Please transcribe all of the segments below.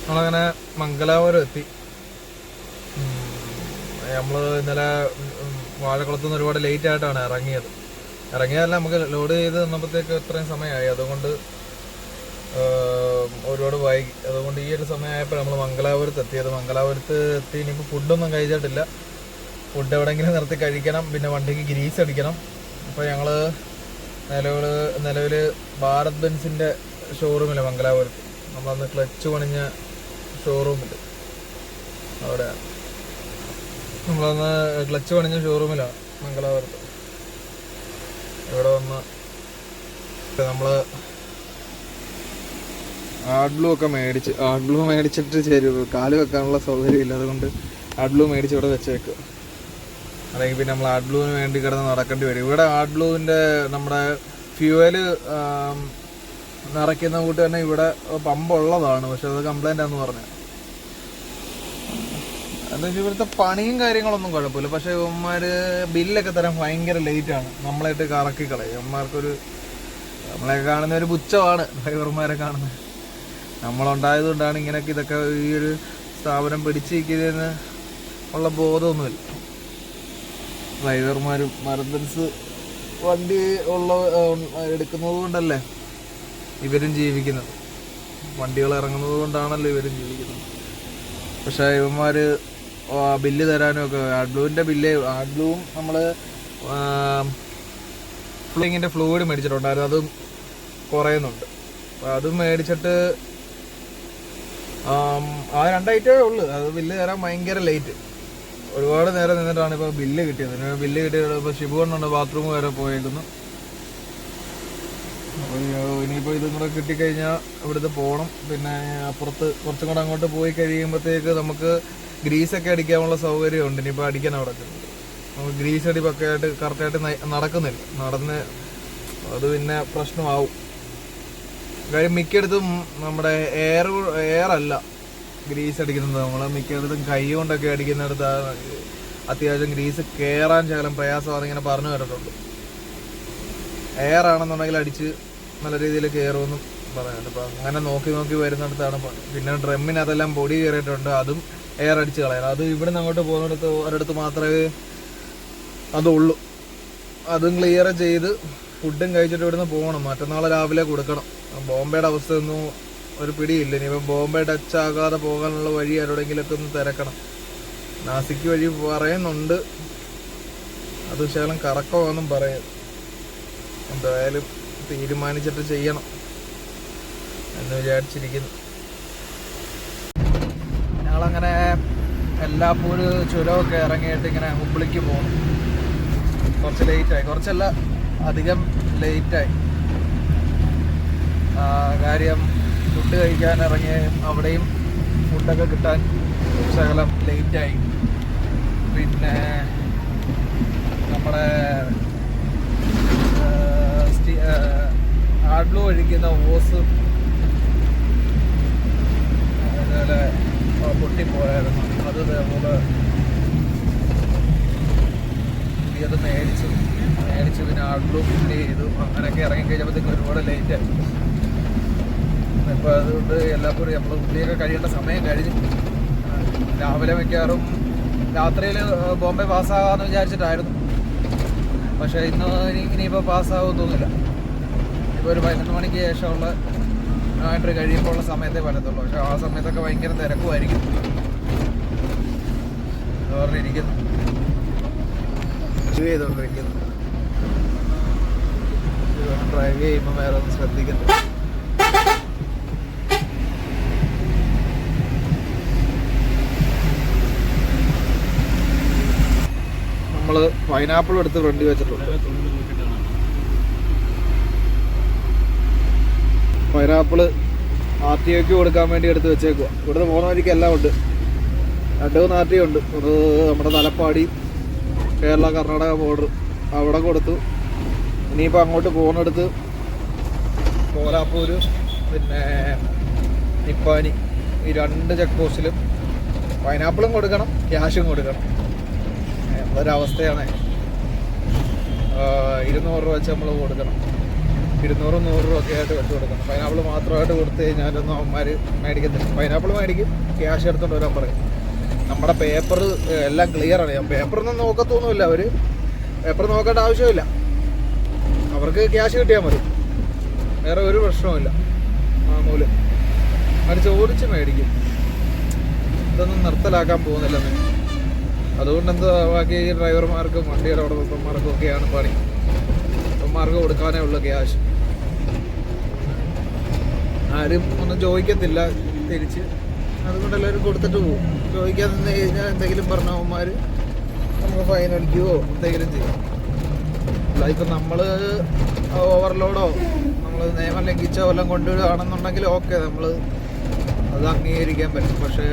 നമ്മളങ്ങനെ മംഗലാപുരം എത്തി. നമ്മൾ ഇന്നലെ വാഴക്കുളത്തു നിന്ന് ഒരുപാട് ലേറ്റ് ആയിട്ടാണ് ഇറങ്ങിയതല്ല, നമുക്ക് ലോഡ് ചെയ്ത് തന്നപ്പോഴത്തേക്ക് ഇത്രയും സമയമായി. അതുകൊണ്ട് ഒരുപാട് വൈകി. അതുകൊണ്ട് ഈ ഒരു സമയമായപ്പോൾ നമ്മൾ മംഗലാപുരത്ത് എത്തിയത്. മംഗലാപുരത്ത് എത്തി ഇനിയിപ്പോൾ ഫുഡൊന്നും കഴിച്ചിട്ടില്ല. ഫുഡ് എവിടെയെങ്കിലും നിർത്തി കഴിക്കണം, പിന്നെ വണ്ടിക്ക് ഗ്രീസ് അടിക്കണം. അപ്പോൾ ഞങ്ങൾ നിലവിൽ ഭാരത് ബെൻസിൻ്റെ ഷോറൂമില്ല മംഗലാപുരത്ത്. നമ്മളന്ന് ക്ലച്ച് പണിഞ്ഞ ഷോറൂമില്ല, അവിടെ നമ്മളന്ന് ക്ലച്ച് പണിഞ്ഞ ഷോറൂമിലാണ് മംഗലാപുരത്ത്. ഇവിടെ വന്ന് നമ്മൾ ആഡ്ബ്ലൂ ഒക്കെ മേടിച്ചിട്ട് കാല് വെക്കാനുള്ള സൗകര്യമില്ല. അതുകൊണ്ട് ആഡ്ബ്ലൂ മേടിച്ച് ഇവിടെ വെച്ചേക്കുക. അല്ലെങ്കിൽ പിന്നെ നമ്മൾ ആഡ്ബ്ലൂവിന് വേണ്ടി കിടന്ന് നടക്കേണ്ടി വരും. ഇവിടെ ആഡ്ബ്ലൂവിൻ്റെ നമ്മുടെ ഫ്യൂവല് നിറയ്ക്കുന്ന കൂട്ട് തന്നെ ഇവിടെ പമ്പുള്ളതാണ്, പക്ഷെ അത് കംപ്ലൈൻ്റ് ആണെന്ന് പറഞ്ഞു. എന്താ വെച്ചാൽ ഇവിടുത്തെ പണിയും കാര്യങ്ങളൊന്നും കുഴപ്പമില്ല, പക്ഷേ ഇവന്മാർ ബില്ലൊക്കെ തരാൻ ഭയങ്കര ലേറ്റാണ്. നമ്മളായിട്ട് കറക്കി കളയും. ഇവന്മാർക്കൊരു നമ്മളെയൊക്കെ കാണുന്ന ഒരു പുച്ഛമാണ് ഡ്രൈവർമാരെ കാണുന്നത്. നമ്മളുണ്ടായത് കൊണ്ടാണ് ഇങ്ങനെയൊക്കെ ഇതൊക്കെ ഈ ഒരു സ്ഥാപനം പിടിച്ചിരിക്കുന്നതെന്ന് ഉള്ള ബോധമൊന്നുമില്ല. ഡ്രൈവർമാരും മർദ്ദൻസ് വണ്ടി എടുക്കുന്നത് കൊണ്ടല്ലേ ഇവരും ജീവിക്കുന്നത്, വണ്ടികൾ ഇറങ്ങുന്നത് കൊണ്ടാണല്ലോ ഇവരും ജീവിക്കുന്നത്. പക്ഷേ ഇവന്മാർ ബില്ല് തരാനും ഒക്കെ ആഡ്ബ്ലൂവിൻ്റെ ആഡ്ബ്ലൂവും നമ്മൾ ഫ്ലിങ്ങിൻ്റെ ഫ്ലൂയിഡ് മേടിച്ചിട്ടുണ്ടായിരുന്നു, അതും കുറയുന്നുണ്ട്. അപ്പോൾ അതും മേടിച്ചിട്ട് ആ 2 ഐറ്റമേ ഉള്ളൂ. അത് ബില്ല് തരാൻ ഭയങ്കര ലേറ്റ്. ഒരുപാട് നേരം നിന്നിട്ടാണ് ഇപ്പോൾ ബില്ല് കിട്ടിയത്. ബില്ല് കിട്ടിയത് ഇപ്പോൾ ഷിബുണ്ണുണ്ട്, ബാത്റൂം വരെ പോയേക്കുന്നു. അപ്പോൾ ഇനിയിപ്പോൾ ഇതും കൂടെ കിട്ടിക്കഴിഞ്ഞാൽ ഇവിടുത്തെ പോകണം. പിന്നെ അപ്പുറത്ത് കുറച്ചും കൂടെ അങ്ങോട്ട് പോയി കഴിയുമ്പോഴത്തേക്ക് നമുക്ക് ഗ്രീസൊക്കെ അടിക്കാനുള്ള സൗകര്യമുണ്ട്. ഇനിയിപ്പോൾ അടിക്കാൻ അവിടെ നമുക്ക് ഗ്രീസ് അടിപ്പൊക്കെ ആയിട്ട് കറക്റ്റായിട്ട് നടന്ന് അത് പിന്നെ പ്രശ്നമാവും. കാര്യം മിക്കയിടത്തും നമ്മുടെ എയർ അല്ല ഗ്രീസ് അടിക്കുന്നത്. നമ്മൾ മിക്കയിടത്തും കൈ കൊണ്ടൊക്കെ അടിക്കുന്നിടത്ത് അത്യാവശ്യം ഗ്രീസ് കയറാൻ ശകലം പ്രയാസമാണ് ഇങ്ങനെ പറഞ്ഞു കേട്ടിട്ടുണ്ട്. എയർ ആണെന്നുണ്ടെങ്കിൽ അടിച്ച് നല്ല രീതിയിൽ കയറുമെന്നും പറയുന്നുണ്ട്. അപ്പോൾ അങ്ങനെ നോക്കി വരുന്നിടത്താണ് പണി. പിന്നെ ഡ്രമ്മിനകത്തെല്ലാം പൊടി കയറിയിട്ടുണ്ട്, അതും എയർ അടിച്ച് കളയാം. അത് ഇവിടുന്ന് അങ്ങോട്ട് പോകുന്നിടത്ത് ഒരിടത്ത് മാത്രമേ അതുള്ളൂ. അതും ക്ലിയർ ചെയ്ത് ഫുഡും കഴിച്ചിട്ട് ഇവിടുന്ന് പോകണം. മറ്റന്നാൾ രാവിലെ കൊടുക്കണം. ബോംബെയുടെ അവസ്ഥയൊന്നും ഒരു പിടിയില്ല. ഇനിയിപ്പം ബോംബെ ടച്ച് ആകാതെ പോകാനുള്ള വഴി ആരോടെങ്കിലൊക്കെ ഒന്ന് തിരക്കണം. നാസിക്ക് വഴി പറയുന്നുണ്ട്, അത് ശകലം കറക്കമാണെന്നും പറയും. എന്തായാലും തീരുമാനിച്ചിട്ട് ചെയ്യണം എന്ന് വിചാരിച്ചിരിക്കുന്നു. ഞങ്ങളങ്ങനെ എല്ലാപ്പൂര് ചുരമൊക്കെ ഇറങ്ങിയിട്ട് ഇങ്ങനെ ഹുബ്ലിക്ക് പോകണം. കുറച്ച് ലേറ്റായി, കുറച്ചല്ല അധികം ലേറ്റായി. കാര്യം ഫുഡ് കഴിക്കാൻ ഇറങ്ങി അവിടെയും ഫുഡൊക്കെ കിട്ടാൻ ശകലം ലേറ്റായി. പിന്നെ നമ്മുടെ ആഡ്ബ്ലൂ ഒഴിക്കുന്ന ഓസ് അതുപോലെ പൊട്ടിപ്പോയായിരുന്നു. അത് അതേപോലെ അത് മേടിച്ചു പിന്നെ ആഡ്ബ്ലൂ ഫില്ല് ചെയ്തു. അങ്ങനെയൊക്കെ ഇറങ്ങിക്കഴിഞ്ഞപ്പോഴത്തേക്ക് ഒരുപാട് ലേറ്റായി. ഇപ്പോൾ അതുകൊണ്ട് എല്ലാപ്പോഴും നമ്മൾ ഉള്ളിയൊക്കെ കഴിയേണ്ട സമയം കഴിഞ്ഞു. രാവിലെ മിക്കവാറും രാത്രിയിൽ ബോംബെ പാസ്സാകാമെന്ന് വിചാരിച്ചിട്ടായിരുന്നു. പക്ഷേ ഇനിയിപ്പോൾ പാസ്സാകുമെന്ന് തോന്നില്ല. ഇപ്പോൾ ഒരു 11 മണിക്ക് ശേഷമുള്ള എൻട്രി കഴിയുമ്പോൾ ഉള്ള സമയത്തേ പറ്റത്തുള്ളൂ. പക്ഷേ ആ സമയത്തൊക്കെ ഭയങ്കര തിരക്കുമായിരിക്കും പറഞ്ഞിരിക്കുന്നു. ഡ്രൈവ് ചെയ്യുമ്പോൾ വേറെ ഒന്നും ശ്രദ്ധിക്കുന്നു. നമ്മൾ പൈനാപ്പിൾ എടുത്ത് ഫ്രണ്ട് വെച്ചിട്ടുണ്ട്. പൈനാപ്പിള് RTOക്ക് കൊടുക്കാൻ വേണ്ടി എടുത്ത് വെച്ചേക്കുക. ഇവിടുന്ന് പോകുന്ന വഴിക്ക് എല്ലാം ഉണ്ട്. 2-3 RTO ഉണ്ട്. അത് നമ്മുടെ തലപ്പാടി കേരള കർണാടക ബോർഡർ അവിടെ കൊടുത്തു. ഇനിയിപ്പോൾ അങ്ങോട്ട് പോകുന്നിടത്ത് കോലാപ്പൂര് പിന്നെ നിപ്പാനി, ഈ 2 ചെക്ക് പോസ്റ്റിലും പൈനാപ്പിളും കൊടുക്കണം, ക്യാഷും കൊടുക്കണം. ഒരവസ്ഥയാണ്. 200 രൂപ വെച്ച് നമ്മൾ കൊടുക്കണം. 200 100 ഒക്കെ ആയിട്ട് വെച്ച് കൊടുക്കണം. പൈനാപ്പിൾ മാത്രമായിട്ട് കൊടുത്തു കഴിഞ്ഞാലൊന്നും അവന്മാർ മേടിക്കത്തില്ല. പൈനാപ്പിൾ മേടിക്കും, ക്യാഷ് എടുത്തുകൊണ്ട് വരാൻ പറയും. നമ്മുടെ പേപ്പർ എല്ലാം ക്ലിയറാണ്. ഞാൻ പേപ്പറൊന്നും നോക്കത്തൊന്നുമില്ല. അവർ പേപ്പർ നോക്കേണ്ട ആവശ്യമില്ല, അവർക്ക് ക്യാഷ് കിട്ടിയാൽ മതി, വേറെ ഒരു പ്രശ്നവുമില്ല. മാമൂല് അവർ ചോദിച്ച് മേടിക്കും. ഇതൊന്നും നിർത്തലാക്കാൻ പോകുന്നില്ലെന്ന്. അതുകൊണ്ട് എന്താ ബാക്കി ഡ്രൈവർമാർക്കും വണ്ടിയുടെ ഉടമസ്ഥന്മാർക്കും ഒക്കെയാണ് പണി. അവന്മാർക്ക് കൊടുക്കാനേ ഉള്ളൂ ക്യാഷ്. ആരും ഒന്നും ചോദിക്കത്തില്ല തിരിച്ച്. അതുകൊണ്ട് എല്ലാവരും കൊടുത്തിട്ട് പോകും. ചോദിക്കാൻ നിന്ന് കഴിഞ്ഞാൽ എന്തെങ്കിലും പറഞ്ഞ അവന്മാർ നമുക്ക് ഫൈൻ അടിക്കുകയോ എന്തെങ്കിലും ചെയ്യും. അല്ല ഇപ്പം നമ്മൾ ഓവർലോഡോ നമ്മൾ നിയമം ലംഘിച്ചോ വല്ലതും കൊണ്ടുവരികയാണെന്നുണ്ടെങ്കിൽ ഓക്കെ, നമ്മൾ അത് അംഗീകരിക്കാൻ പറ്റും. പക്ഷേ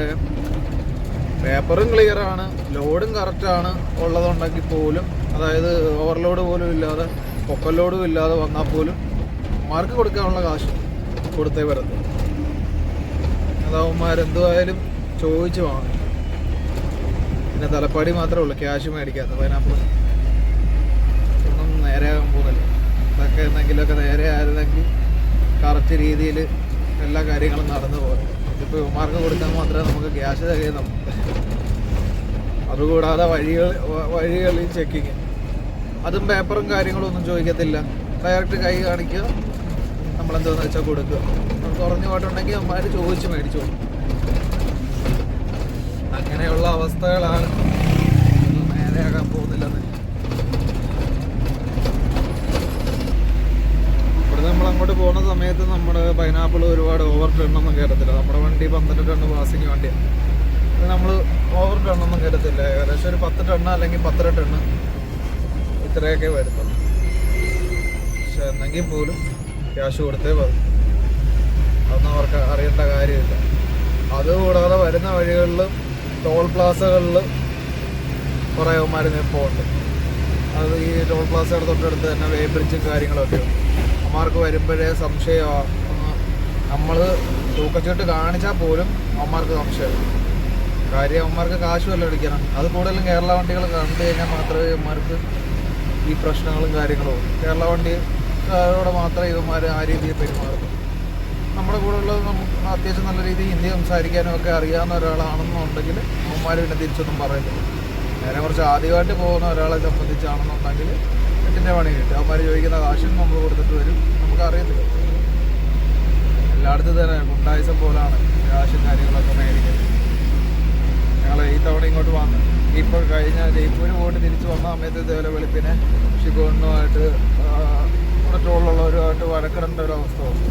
പേപ്പറും ക്ലിയറാണ്, ലോഡും കറക്റ്റാണ് ഉള്ളതുണ്ടെങ്കിൽ പോലും, അതായത് ഓവർലോഡ് പോലും ഇല്ലാതെ പൊക്കൽ ലോഡും ഇല്ലാതെ വന്നാൽ പോലും മാർക്ക് കൊടുക്കാനുള്ള കാശ് കൊടുത്തേ വരത്തു. അതവന്മാരെന്തുമായാലും ചോദിച്ച് വാങ്ങും. പിന്നെ തലപ്പാടി മാത്രമേ ഉള്ളൂ ക്യാഷ് മേടിക്കാത്ത. പൈനാപ്പിൾ ഒന്നും നേരെയാകാൻ പോകുന്നില്ല. ഇതൊക്കെ എന്തെങ്കിലുമൊക്കെ നേരെ ആയിരുന്നെങ്കിൽ കറക്റ്റ് രീതിയിൽ എല്ലാ കാര്യങ്ങളും നടന്നു പോകും. ഇതിപ്പോൾ മാർക്ക് കൊടുക്കാൻ മാത്രമേ നമുക്ക് ക്യാഷ് തികയുന്നുള്ളൂ. അതുകൂടാതെ വഴികളിൽ ചെക്കിങ്, അതും പേപ്പറും കാര്യങ്ങളും ഒന്നും ചോദിക്കത്തില്ല. ഡയറക്റ്റ് കൈ കാണിക്കുക, നമ്മളെന്താണെന്ന് വെച്ചാൽ കൊടുക്കുക. കുറഞ്ഞു പോയിട്ടുണ്ടെങ്കിൽ അമ്മമാർ ചോദിച്ച് മേടിച്ചു കൊടുക്കും. അങ്ങനെയുള്ള അവസ്ഥകളാണ്. നേരെയാകാൻ പോകുന്നില്ലെന്ന്. ഇവിടെ നമ്മൾ അങ്ങോട്ട് പോകുന്ന സമയത്ത് നമ്മുടെ പൈനാപ്പിൾ ഒരുപാട് ഓവർ ടണ്ണൊന്നും കയറത്തില്ല. നമ്മുടെ വണ്ടി 12 ടണ്ണ് പാസിങ് വണ്ടിയാണ്. അത് നമ്മൾ ഓവർ ടണ്ണൊന്നും കയറത്തില്ല. ഏകദേശം ഒരു 10 ടണ്ണ് അല്ലെങ്കിൽ 12 ടണ്ണ് ഇത്രയൊക്കെ വരുത്തുള്ളൂ. പക്ഷെ എന്നെങ്കിൽ പോലും ക്യാഷ് കൊടുത്തേ മതി. അതൊന്നും അവർക്ക് അറിയേണ്ട കാര്യമില്ല. അതുകൂടാതെ വരുന്ന വഴികളിലും ടോൾ പ്ലാസകളിലും കുറേ അവന്മാർ നിൽപ്പുണ്ട്. അത് ഈ ടോൾ പ്ലാസയുടെ തൊട്ടടുത്ത് തന്നെ വേ ബ്രിഡ്ജും കാര്യങ്ങളൊക്കെ ഉണ്ട്. അവന്മാർക്ക് വരുമ്പോഴേ സംശയമാണ്. നമ്മൾ തൂക്കച്ചീട്ട് കാണിച്ചാൽ പോലും അവന്മാർക്ക് സംശയമാണ്. കാര്യം അവന്മാർക്ക് കാശ് വല്ല അടിക്കണം. അത് കൂടുതലും കേരള വണ്ടികൾ കണ്ടു കഴിഞ്ഞാൽ മാത്രമേ ഇവന്മാർക്ക് ഈ പ്രശ്നങ്ങളും കാര്യങ്ങളും ഉള്ളൂ. കേരള വണ്ടിക്കാരോടെ മാത്രമേ ഇവന്മാർ ആ രീതിയിൽ പെരുമാറുന്നു. നമ്മുടെ കൂടെ ഉള്ളത് നമുക്ക് അത്യാവശ്യം നല്ല രീതിയിൽ ഹിന്ദി സംസാരിക്കാനും ഒക്കെ അറിയാവുന്ന ഒരാളാണെന്നുണ്ടെങ്കിൽ അവന്മാർ പിന്നെ തിരിച്ചൊന്നും പറയത്തില്ല. നേരെ കുറച്ച് ആദ്യമായിട്ട് പോകുന്ന ഒരാളെ സംബന്ധിച്ചാണെന്നുണ്ടെങ്കിൽ എട്ടിൻ്റെ പണി കിട്ടും. അവന്മാർ ചോദിക്കുന്ന കാശും നമ്മൾ കൊടുത്തിട്ട് വരും. നമുക്കറിയത്തില്ല. എല്ലായിടത്തും തന്നെ ഗുണ്ടായിസം പോലാണ് കാശും കാര്യങ്ങളൊക്കെ മേടിക്കുന്നത്. ഞങ്ങൾ ഈ തവണ ഇങ്ങോട്ട് വന്നു. ഇപ്പോൾ കഴിഞ്ഞ ജയ്പൂര് പോയിട്ട് തിരിച്ച് വന്ന സമയത്ത് ഇതേപോലെ വെളുപ്പിനെ ഷിഗോണുമായിട്ട് ഇവിടെ ടോളുള്ളവരുമായിട്ട് വഴക്കിടേണ്ട ഒരു അവസ്ഥ വന്നു.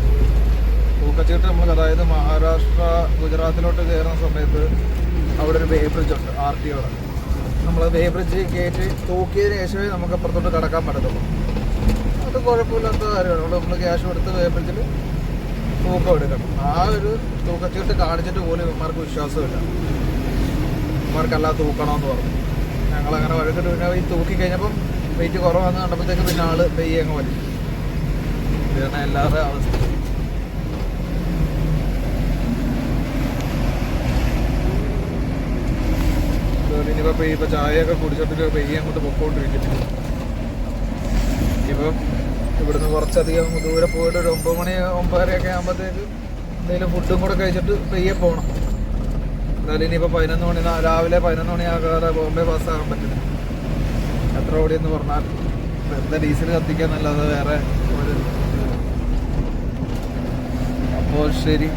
തൂക്കച്ചീട്ട് നമ്മൾ, അതായത് മഹാരാഷ്ട്ര ഗുജറാത്തിലോട്ട് കയറുന്ന സമയത്ത് അവിടെ ഒരു വേ ബ്രിഡ്ജ് ഉണ്ട്, RTO. നമ്മൾ വേ ബ്രിഡ്ജ് കയറ്റി തൂക്കിയതിന് ശേഷമേ നമുക്ക് അപ്പുറത്തോട്ട് കടക്കാൻ പറ്റത്തുള്ളൂ. അത് കുഴപ്പമില്ലാത്ത കാര്യമാണ്. അവിടെ നമ്മൾ ക്യാഷ് കൊടുത്ത് വേ ബ്രിഡ്ജിൽ തൂക്കം എടുക്കണം. ആ ഒരു തൂക്കച്ചീട്ട് കാണിച്ചിട്ട് പോലും ഇവന്മാർക്ക് വിശ്വാസമില്ല. ഇവന്മാർക്കല്ല തൂക്കണമെന്ന് പറഞ്ഞു. ഞങ്ങളങ്ങനെ വഴക്കിട്ട് പിന്നെ ഈ തൂക്കി കഴിഞ്ഞപ്പം വെയിറ്റ് കുറവാന്ന് കണ്ടപ്പോഴത്തേക്ക് പിന്നെ ആൾ പെയ്യെ അങ്ങ് വലിച്ചു. ഇതാണ് എല്ലാവരുടെ അവസ്ഥ. ഇനിയിപ്പോൾ ചായയൊക്കെ കുടിച്ചിട്ട് പെയ്യെ അങ്ങോട്ട് പൊക്കോണ്ടിരിക്കുന്നു. ഇപ്പം ഇവിടുന്ന് കുറച്ചധികം ദൂരെ പോയിട്ട് ഒരു 9 മണി 9:30 ആകുമ്പോഴത്തേക്ക് എന്തെങ്കിലും ഫുഡും കൂടെ കഴിച്ചിട്ട് പെയ്യെ പോകണം. എന്നാലും ഇനിയിപ്പോൾ 11 മണി രാവിലെ 11 മണിയാകാതെ ബോംബെ പാസ്സാകാൻ പറ്റില്ല. എത്ര ഓടിയെന്ന് പറഞ്ഞാൽ വെറുതെ ഡീസൽ കത്തിക്കാന്നല്ലാതെ വേറെ ഒരു. അപ്പോൾ ശരി.